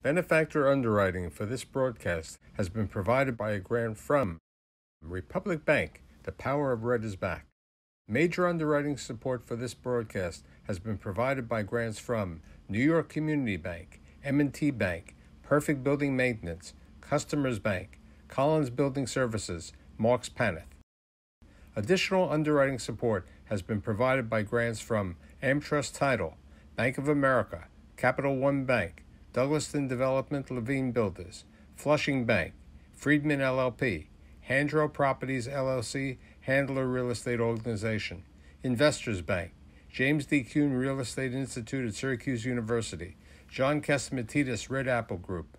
Benefactor underwriting for this broadcast has been provided by a grant from Republic Bank. The power of red is back. Major underwriting support for this broadcast has been provided by grants from New York Community Bank, M&T Bank, Perfect Building Maintenance, Customers Bank, Collins Building Services, Marks Paneth. Additional underwriting support has been provided by grants from AmTrust Title, Bank of America, Capital One Bank, Douglaston Development Levine Builders, Flushing Bank, Friedman LLP, Handro Properties LLC, Handler Real Estate Organization, Investors Bank, James D. Kuhn Real Estate Institute at Syracuse University, John Catsimatidis Red Apple Group,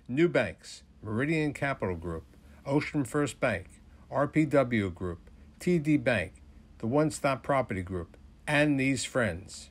New Banks, Meridian Capital Group, Ocean First Bank, RPW Group, TD Bank, the One Stop Property Group, and these friends.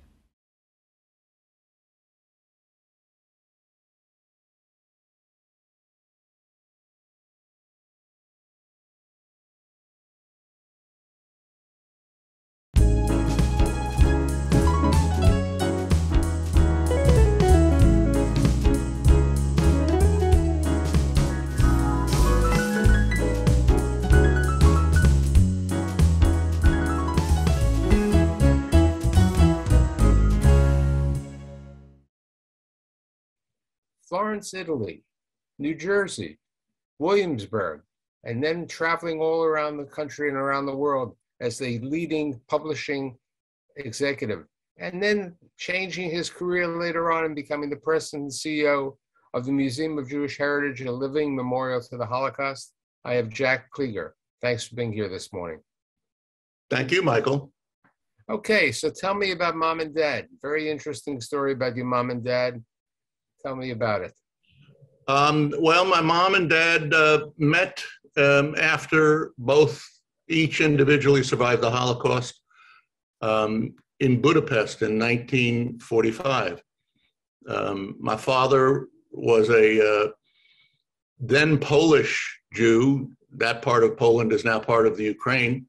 Florence, Italy, New Jersey, Williamsburg, and then traveling all around the country and around the world as the leading publishing executive, and then changing his career later on and becoming the president and CEO of the Museum of Jewish Heritage, a living memorial to the Holocaust. I have Jack Klieger. Thanks for being here this morning. Thank you, Michael. Okay, so tell me about Mom and Dad. Very interesting story about your mom and dad. Tell me about it. Well, my mom and dad met after each individually survived the Holocaust in Budapest in 1945. My father was a then Polish Jew. That part of Poland is now part of the Ukraine,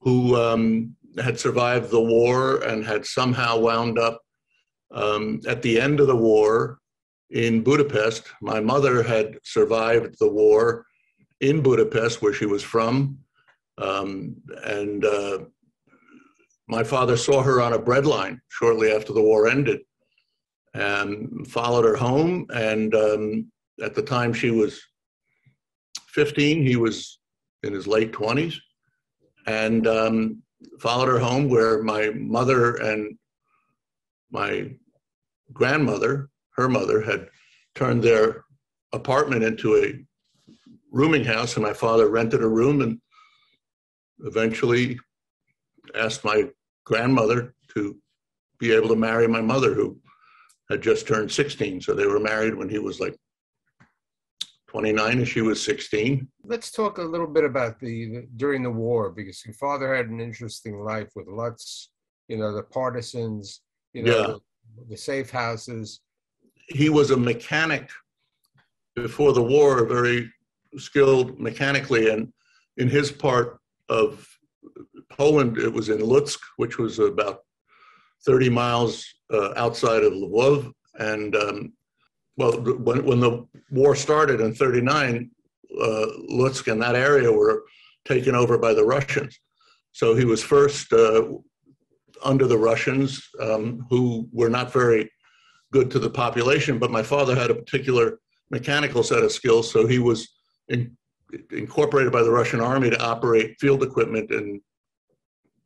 who had survived the war and had somehow wound up at the end of the war in Budapest. My mother had survived the war in Budapest, where she was from, and my father saw her on a bread line shortly after the war ended and followed her home. And at the time she was 15, he was in his late 20s, and followed her home, where my mother and my grandmother, her mother, had turned their apartment into a rooming house, and my father rented a room and eventually asked my grandmother to be able to marry my mother, who had just turned 16. So they were married when he was like 29 and she was 16. Let's talk a little bit about during the war, because your father had an interesting life with lots, the partisans, the safe houses. He was a mechanic before the war, very skilled mechanically, and in his part of Poland, it was in Lutsk, which was about 30 miles outside of Lvov. And when the war started in 1939, Lutsk and that area were taken over by the Russians. So he was first under the Russians, who were not very good to the population, but my father had a particular mechanical set of skills, so he was incorporated by the Russian army to operate field equipment and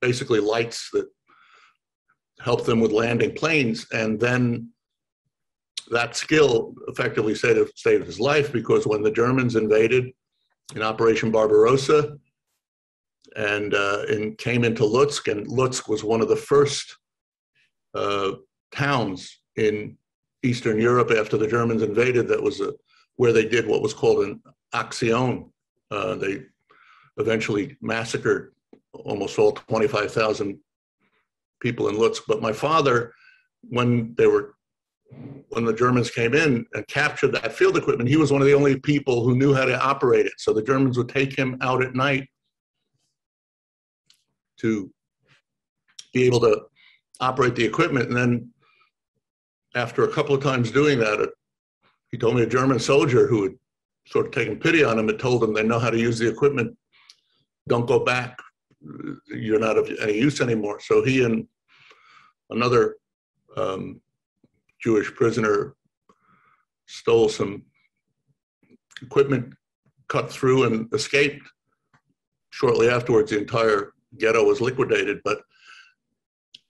basically lights that helped them with landing planes. And then that skill effectively saved his life, because when the Germans invaded in Operation Barbarossa and came into Lutsk, and Lutsk was one of the first towns in Eastern Europe after the Germans invaded, that was where they did what was called an action. They eventually massacred almost all 25,000 people in Lutsk. But my father, when the Germans came in and captured that field equipment, he was one of the only people who knew how to operate it. So the Germans would take him out at night to be able to operate the equipment. And then after a couple of times doing that, he told me a German soldier who had sort of taken pity on him had told him they know how to use the equipment. Don't go back. You're not of any use anymore. So he and another Jewish prisoner stole some equipment, cut through, and escaped. Shortly afterwards, the entire ghetto was liquidated. But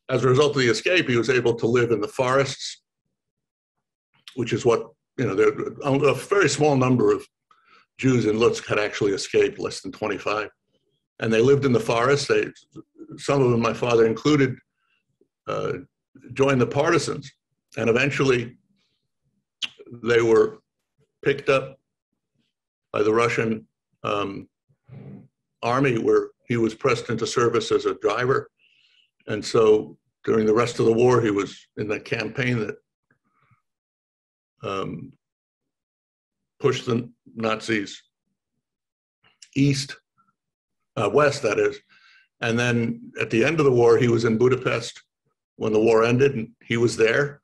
as a result of the escape, he was able to live in the forests, which is what, there a very small number of Jews in Lutsk had actually escaped, less than 25. And they lived in the forest. Some of them, my father included, joined the partisans. And eventually, they were picked up by the Russian army, where he was pressed into service as a driver. And so during the rest of the war, he was in that campaign that pushed the Nazis west, that is. And then at the end of the war, he was in Budapest when the war ended, and he was there.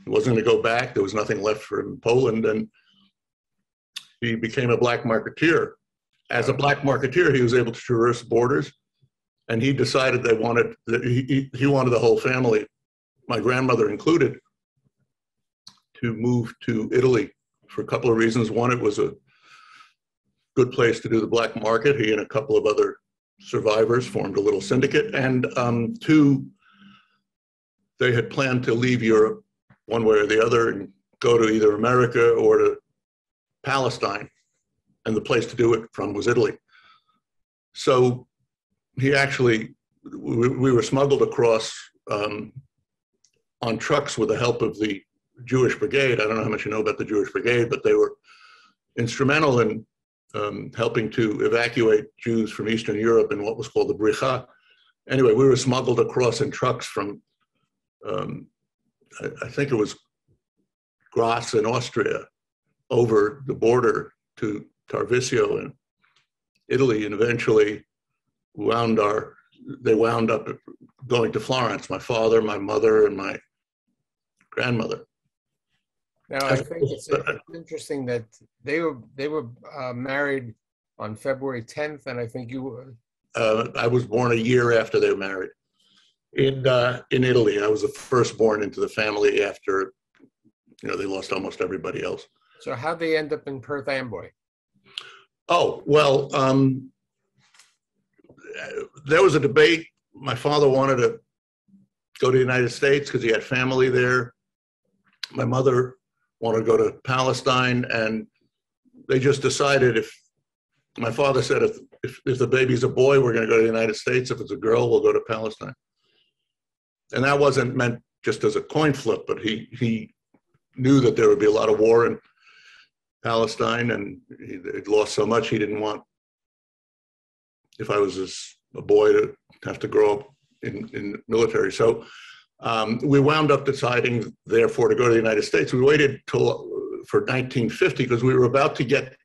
He wasn't going to go back. There was nothing left for him in Poland, and he became a black marketeer. As a black marketeer, he was able to traverse borders, and he decided he wanted the whole family, my grandmother included, to move to Italy for a couple of reasons. One, it was a good place to do the black market. He and a couple of other survivors formed a little syndicate. And two, they had planned to leave Europe one way or the other and go to either America or to Palestine. And the place to do it from was Italy. So he actually, we were smuggled across on trucks with the help of the Jewish Brigade. I don't know how much you know about the Jewish Brigade, but they were instrumental in helping to evacuate Jews from Eastern Europe in what was called the Bricha. Anyway, we were smuggled across in trucks from, I think it was Graz in Austria, over the border to Tarvisio in Italy, and eventually they wound up going to Florence, my father, my mother, and my grandmother. Now, I think it's interesting that they were married on February 10th, and I think you were. I was born a year after they were married in Italy. I was the firstborn into the family after, they lost almost everybody else. So how'd they end up in Perth Amboy? Oh, well, there was a debate. My father wanted to go to the United States because he had family there. My mother wanted to go to Palestine, and they just decided my father said, if the baby's a boy, we're going to go to the United States. If it's a girl, we'll go to Palestine. And that wasn't meant just as a coin flip, but he knew that there would be a lot of war in Palestine, and he'd lost so much he didn't want, if I was a boy, to have to grow up in military. So we wound up deciding, therefore, to go to the United States. We waited for 1950 because we were about to get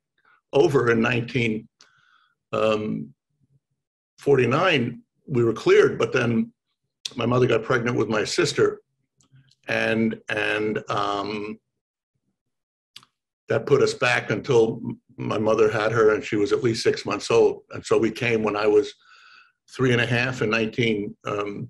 over in 1949. We were cleared, but then my mother got pregnant with my sister, and that put us back until my mother had her, and she was at least 6 months old. And so we came when I was 3.5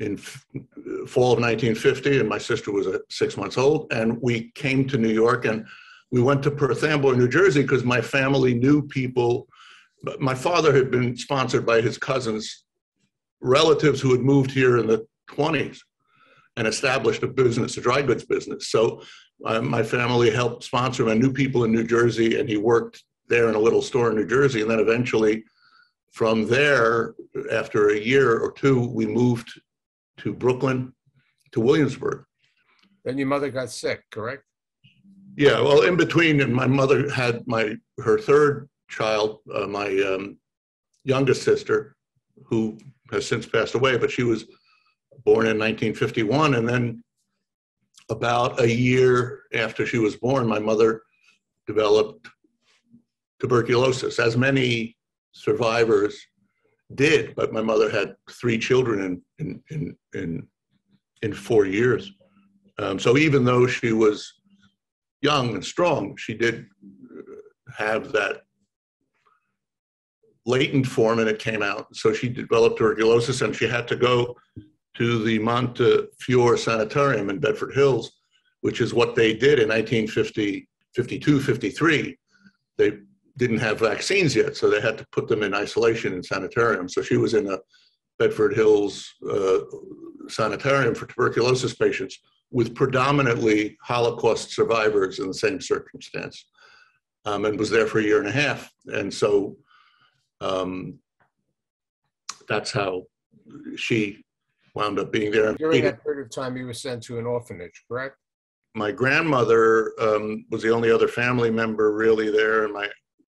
in fall of 1950, and my sister was 6 months old. And we came to New York, and we went to Perth Amboy, New Jersey, because my family knew people. My father had been sponsored by his cousins, relatives who had moved here in the 1920s and established a business, a dry goods business. So my family helped sponsor him. I knew people in New Jersey, and he worked there in a little store in New Jersey. And then eventually from there, after a year or two, we moved to Brooklyn, to Williamsburg. Then your mother got sick, correct? Yeah, well, in between, and my mother had her third child, my youngest sister, who has since passed away, but she was born in 1951. And then about a year after she was born, my mother developed tuberculosis, as many survivors did, but my mother had 3 children in 4 years. So even though she was young and strong, she did have that latent form, and it came out. So she developed tuberculosis, and she had to go to the Montefiore Sanitarium in Bedford Hills, which is what they did in 1950, 52, 53. They didn't have vaccines yet, so they had to put them in isolation in sanitarium. So she was in a Bedford Hills sanitarium for tuberculosis patients with predominantly Holocaust survivors in the same circumstance, and was there for a year and a half. And so that's how she wound up being there. During that period of time, you were sent to an orphanage, correct? My grandmother was the only other family member really there, and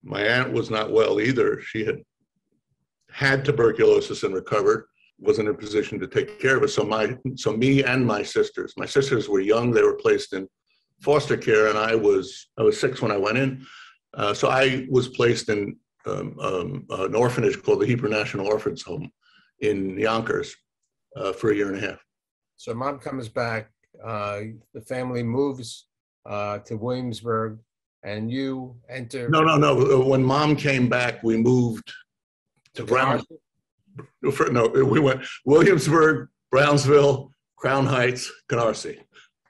my aunt was not well either. She had tuberculosis and recovered, wasn't in a position to take care of it. So me and my sisters were young. They were placed in foster care, and I was 6 when I went in. So I was placed in an orphanage called the Hebrew National Orphans Home in Yonkers for a year and a half. So mom comes back, the family moves to Williamsburg, and you enter. No. When mom came back, we moved to Brownsville. No, we went Williamsburg, Brownsville, Crown Heights, Canarsie.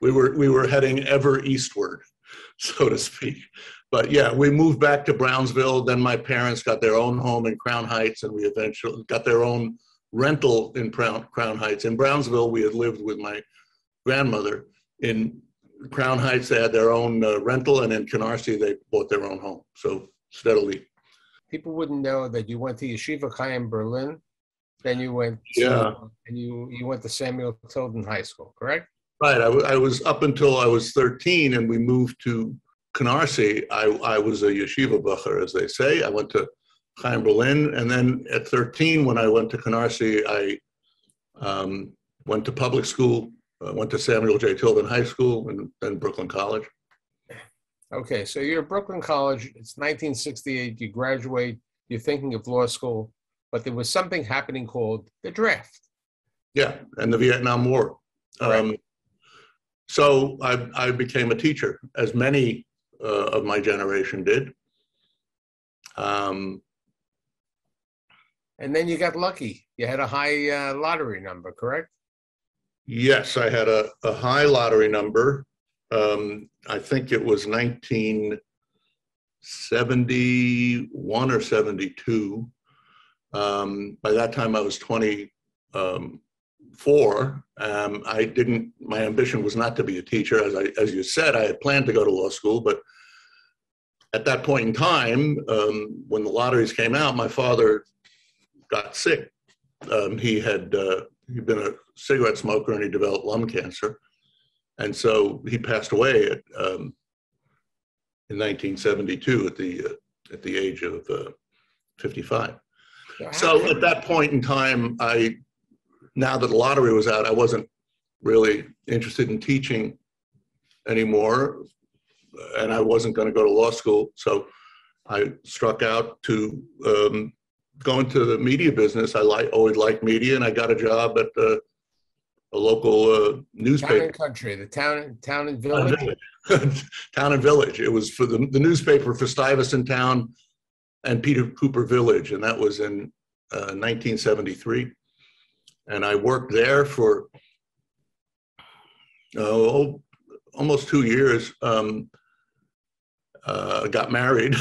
We were heading ever eastward, so to speak. But yeah, we moved back to Brownsville. Then my parents got their own home in Crown Heights, and we eventually got their own rental in Crown Heights. In Brownsville, we had lived with my grandmother. In Crown Heights, they had their own rental, and in Canarsie, they bought their own home. So steadily. People wouldn't know that you went to Yeshiva Chaim Berlin, then you went and you went to Samuel Tilden High School, correct? Right. I was up until I was 13, and we moved to Canarsie. I was a yeshiva bacher, as they say. I went to Chaim Berlin, and then at 13, when I went to Canarsie, I went to public school. Went to Samuel J. Tilden High School, and then Brooklyn College. Okay, so you're at Brooklyn College. It's 1968. You graduate. You're thinking of law school, but there was something happening called the draft. Yeah, and the Vietnam War. Right. So I became a teacher, as many of my generation did. And then you got lucky. You had a high lottery number, correct? Yes, I had a high lottery number. I think it was 1971 or 72. By that time, I was 24. My ambition was not to be a teacher. As you said, I had planned to go to law school, but at that point in time, when the lotteries came out, my father got sick. He'd been a cigarette smoker, and he developed lung cancer. And so he passed away in 1972 at the age of 55. So at that point in time, now that the lottery was out, I wasn't really interested in teaching anymore, and I wasn't going to go to law school. So I struck out to go into the media business. I always liked media, and I got a job at a local newspaper. Town and Country, the Town and Village. Town and Village. It was for the newspaper for Stuyvesant Town and Peter Cooper Village, and that was in 1973. And I worked there for almost 2 years. Got married,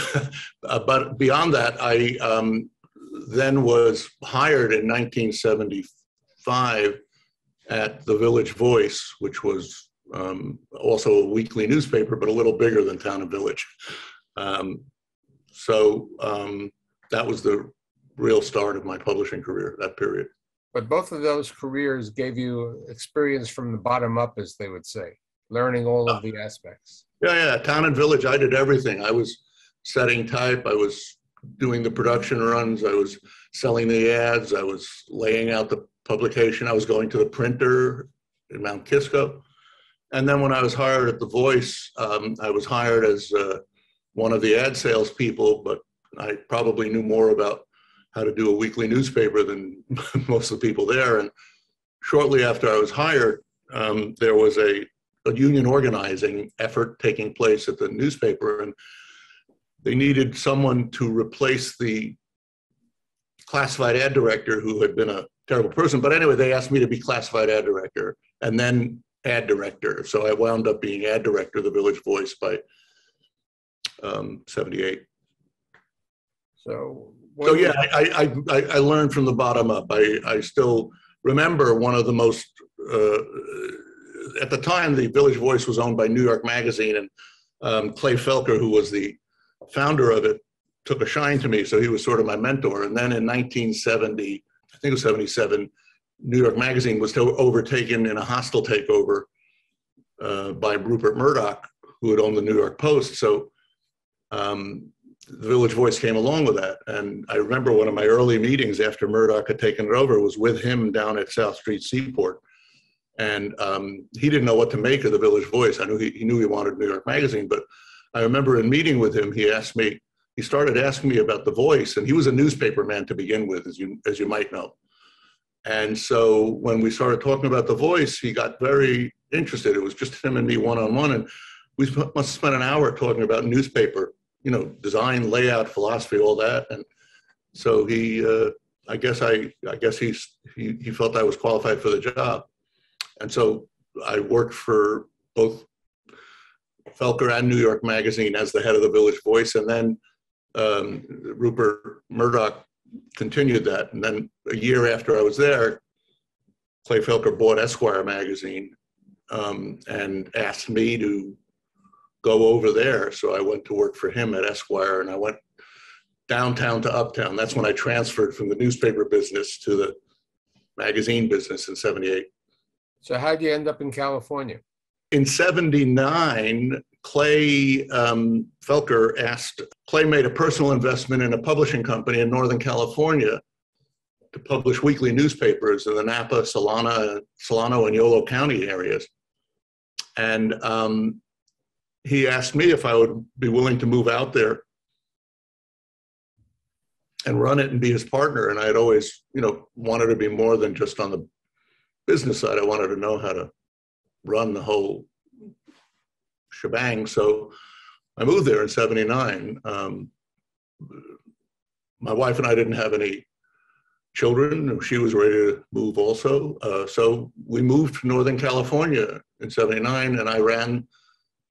but beyond that, I then was hired in 1975 at the Village Voice, which was also a weekly newspaper, but a little bigger than Town and Village. So that was the real start of my publishing career, that period. But both of those careers gave you experience from the bottom up, as they would say, learning all of the aspects. Yeah. Town and Village, I did everything. I was setting type. I was doing the production runs. I was selling the ads. I was laying out the publication. I was going to the printer in Mount Kisco. And then when I was hired at The Voice, I was hired as one of the ad salespeople, but I probably knew more about how to do a weekly newspaper than most of the people there. And shortly after I was hired, there was a a union organizing effort taking place at the newspaper, and they needed someone to replace the classified ad director who had been a terrible person. But anyway, they asked me to be classified ad director and then ad director. So I wound up being ad director of the Village Voice by 78. So yeah, I learned from the bottom up. I still remember one of the most, at the time, the Village Voice was owned by New York Magazine, and Clay Felker, who was the founder of it, took a shine to me. So he was sort of my mentor. And then in 1970, I think it was 77, New York Magazine was overtaken in a hostile takeover by Rupert Murdoch, who had owned the New York Post. So the Village Voice came along with that. And I remember one of my early meetings after Murdoch had taken it over was with him down at South Street Seaport. And he didn't know what to make of the Village Voice. I knew he knew he wanted New York Magazine, but I remember in meeting with him, he started asking me about the Voice, and he was a newspaper man to begin with, as you might know. And so when we started talking about the Voice, he got very interested. It was just him and me one-on-one, and we must have spent an hour talking about newspaper, design, layout, philosophy, all that. And so I guess he felt I was qualified for the job. And so I worked for both Felker and New York Magazine as the head of the Village Voice, and then Rupert Murdoch continued that. And then a year after I was there, Clay Felker bought Esquire magazine and asked me to go over there. So I went to work for him at Esquire, and I went downtown to uptown. That's when I transferred from the newspaper business to the magazine business in 78. So how'd you end up in California? In 79, Clay Felker made a personal investment in a publishing company in Northern California to publish weekly newspapers in the Napa, Solano, and Yolo County areas. And he asked me if I would be willing to move out there and run it and be his partner. And I had always, wanted to be more than just on the business side. I wanted to know how to run the whole shebang. So I moved there in 79. My wife and I didn't have any children. She was ready to move also. So we moved to Northern California in 79, and I ran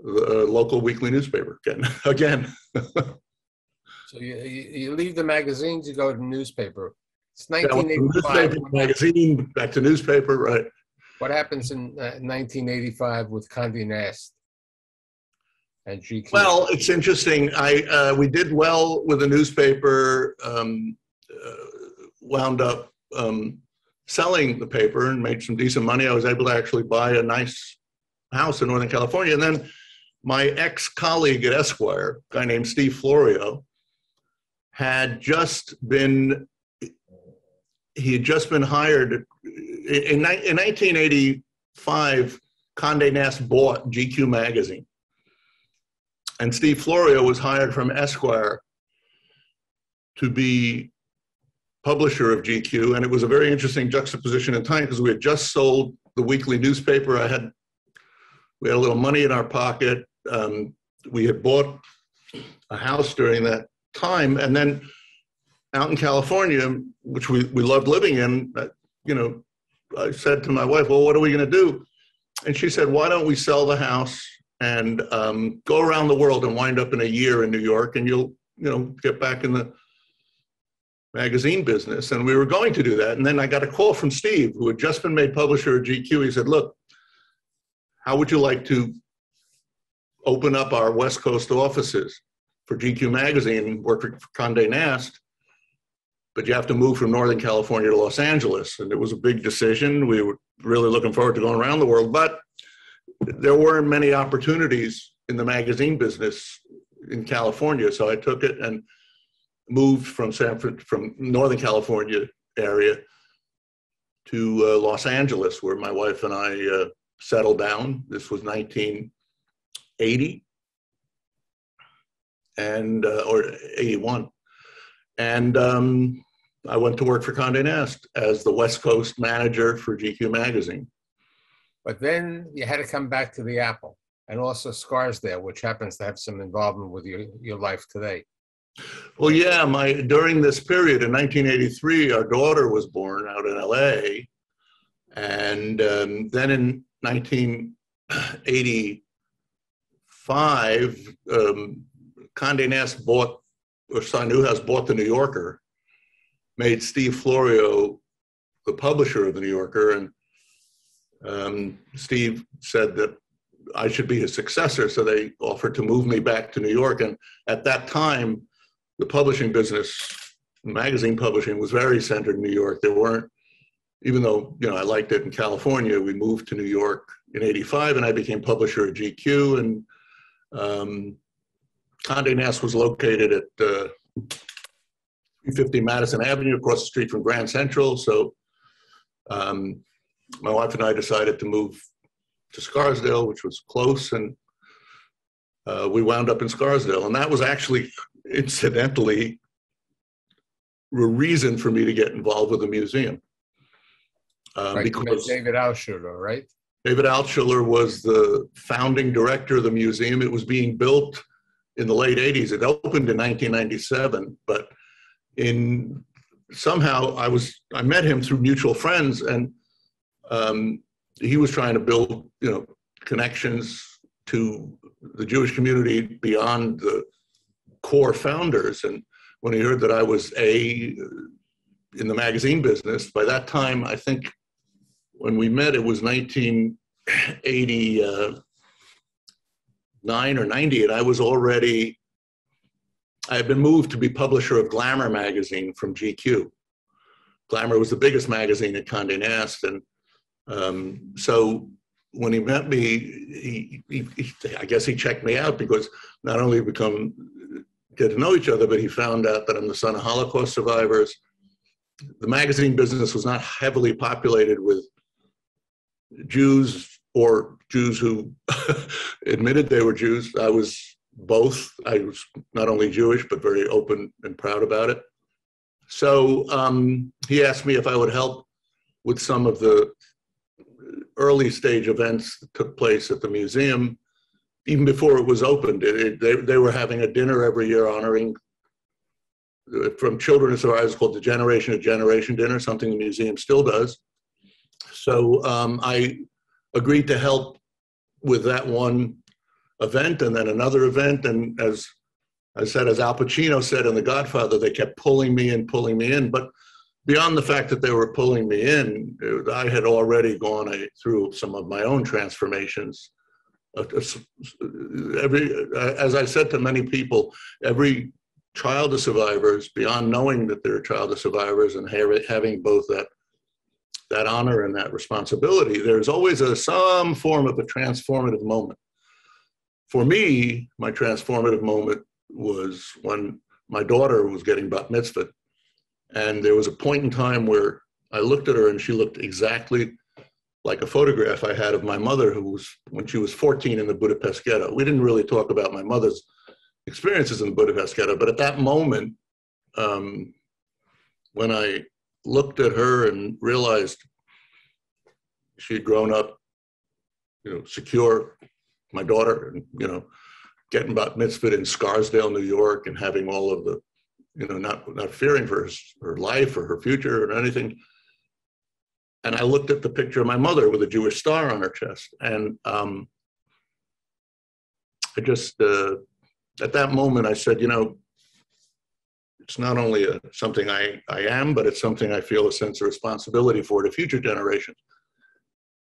the local weekly newspaper again. So you leave the magazines, you go to newspaper. It's Newspaper, magazine, back to newspaper, right. What happens in 1985 with Condé Nast and GQ? Well, it's interesting. We did well with the newspaper, wound up selling the paper and made some decent money. I was able to actually buy a nice house in Northern California. And then my ex-colleague at Esquire, a guy named Steve Florio, had just been hired. In 1985, Condé Nast bought GQ magazine. And Steve Florio was hired from Esquire to be publisher of GQ. And it was a very interesting juxtaposition in time because we had just sold the weekly newspaper. We had a little money in our pocket. We had bought a house during that time. And then out in California, which we loved living in, I said to my wife, well, what are we going to do? And she said, why don't we sell the house and go around the world and wind up in a year in New York, and you'll get back in the magazine business. And we were going to do that. And then I got a call from Steve, who had just been made publisher of GQ. He said, look, how would you like to open up our West Coast offices for GQ magazine and work for Condé Nast? But you have to move from Northern California to Los Angeles. And it was a big decision. We were really looking forward to going around the world, but there weren't many opportunities in the magazine business in California. So I took it and moved from Northern California area to Los Angeles, where my wife and I settled down. This was 1980 or 81. And I went to work for Condé Nast as the West Coast manager for GQ magazine. But then you had to come back to the Apple and also Scarsdale, which happens to have some involvement with your life today. Well, yeah, during this period in 1983, our daughter was born out in LA. And then in 1985, Condé Nast bought, or Cy Newhouse bought the New Yorker, made Steve Florio the publisher of the New Yorker, and Steve said that I should be his successor, so they offered to move me back to New York. And at that time, the publishing business, magazine publishing, was very centered in New York. There weren't, even though I liked it in California, we moved to New York in '85, and I became publisher at GQ. And Condé Nast was located at 350 Madison Avenue, across the street from Grand Central. So my wife and I decided to move to Scarsdale, which was close, and we wound up in Scarsdale. And that was actually, incidentally, a reason for me to get involved with the museum. Right, because David Altshuler, right? David Altshuler was the founding director of the museum. It was being built in the late 80s. It opened in 1997, but somehow I met him through mutual friends, and he was trying to build, connections to the Jewish community beyond the core founders. And when he heard that I was in the magazine business, by that time, I think when we met, it was 1989 or 90, and I had been moved to be publisher of Glamour magazine from GQ. Glamour was the biggest magazine at Condé Nast, and so when he met me, I guess he checked me out, because not only get to know each other, but he found out that I'm the son of Holocaust survivors. The magazine business was not heavily populated with Jews or Jews who admitted they were Jews. I was both. I was not only Jewish, but very open and proud about it. So he asked me if I would help with some of the early stage events that took place at the museum. Even before it was opened, they were having a dinner every year honoring, from children to survivors, called the Generation to Generation Dinner, something the museum still does. So I agreed to help with that one event, and then another event. And as I said, as Al Pacino said in The Godfather, they kept pulling me in. But beyond the fact that they were pulling me in, I had already gone through some of my own transformations. As I said to many people, every child of survivors, beyond knowing that they're a child of survivors and having both that honor and that responsibility, there's always some form of a transformative moment. For me, my transformative moment was when my daughter was getting bat mitzvah. And there was a point in time where I looked at her and she looked exactly like a photograph I had of my mother, when she was 14 in the Budapest ghetto. We didn't really talk about my mother's experiences in the Budapest ghetto, but at that moment, when I looked at her and realized she had grown up, secure, my daughter, and, getting bat mitzvah in Scarsdale, New York, and having all of the, not fearing for her life or her future or anything. And I looked at the picture of my mother with a Jewish star on her chest. And I just, at that moment, I said, it's not only something I am, but it's something I feel a sense of responsibility for to future generations.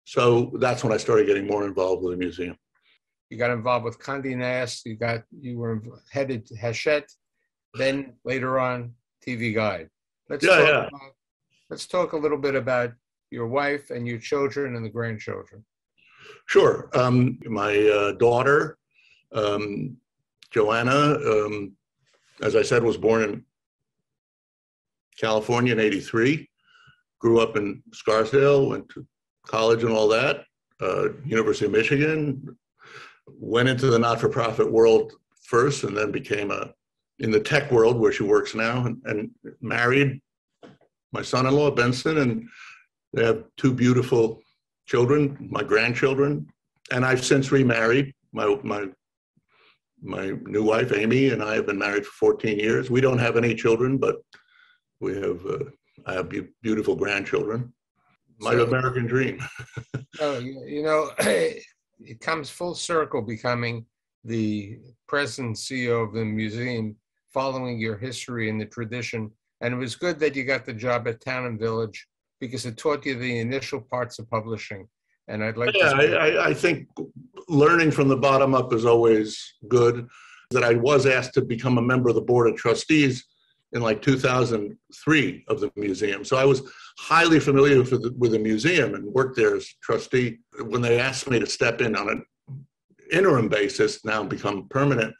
So that's when I started getting more involved with the museum. You got involved with Condé Nast. You were headed to Hachette, then later on TV Guide. Let's talk a little bit about your wife and your children and the grandchildren. Sure. My daughter, Joanna, as I said, was born in California in '83, grew up in Scarsdale, went to college and all that, University of Michigan, went into the not-for-profit world first, and then became in the tech world where she works now, and married my son-in-law, Benson, and they have two beautiful children, my grandchildren, and I've since remarried. My new wife, Amy, and I have been married for 14 years. We don't have any children, but we have, I have beautiful grandchildren. My American dream. It comes full circle becoming the president CEO of the museum, following your history and the tradition. And it was good that you got the job at Town and Village because it taught you the initial parts of publishing. And I'd like I think learning from the bottom up is always good. That I was asked to become a member of the board of trustees in like 2003 of the museum. So I was highly familiar with the museum and worked there as trustee. When they asked me to step in on an interim basis, now become permanent,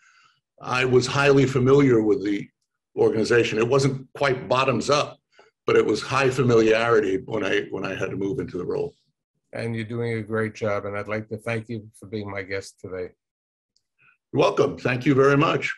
I was highly familiar with the organization. It wasn't quite bottoms up, but it was high familiarity when I had to move into the role. And you're doing a great job. And I'd like to thank you for being my guest today. You're welcome. Thank you very much.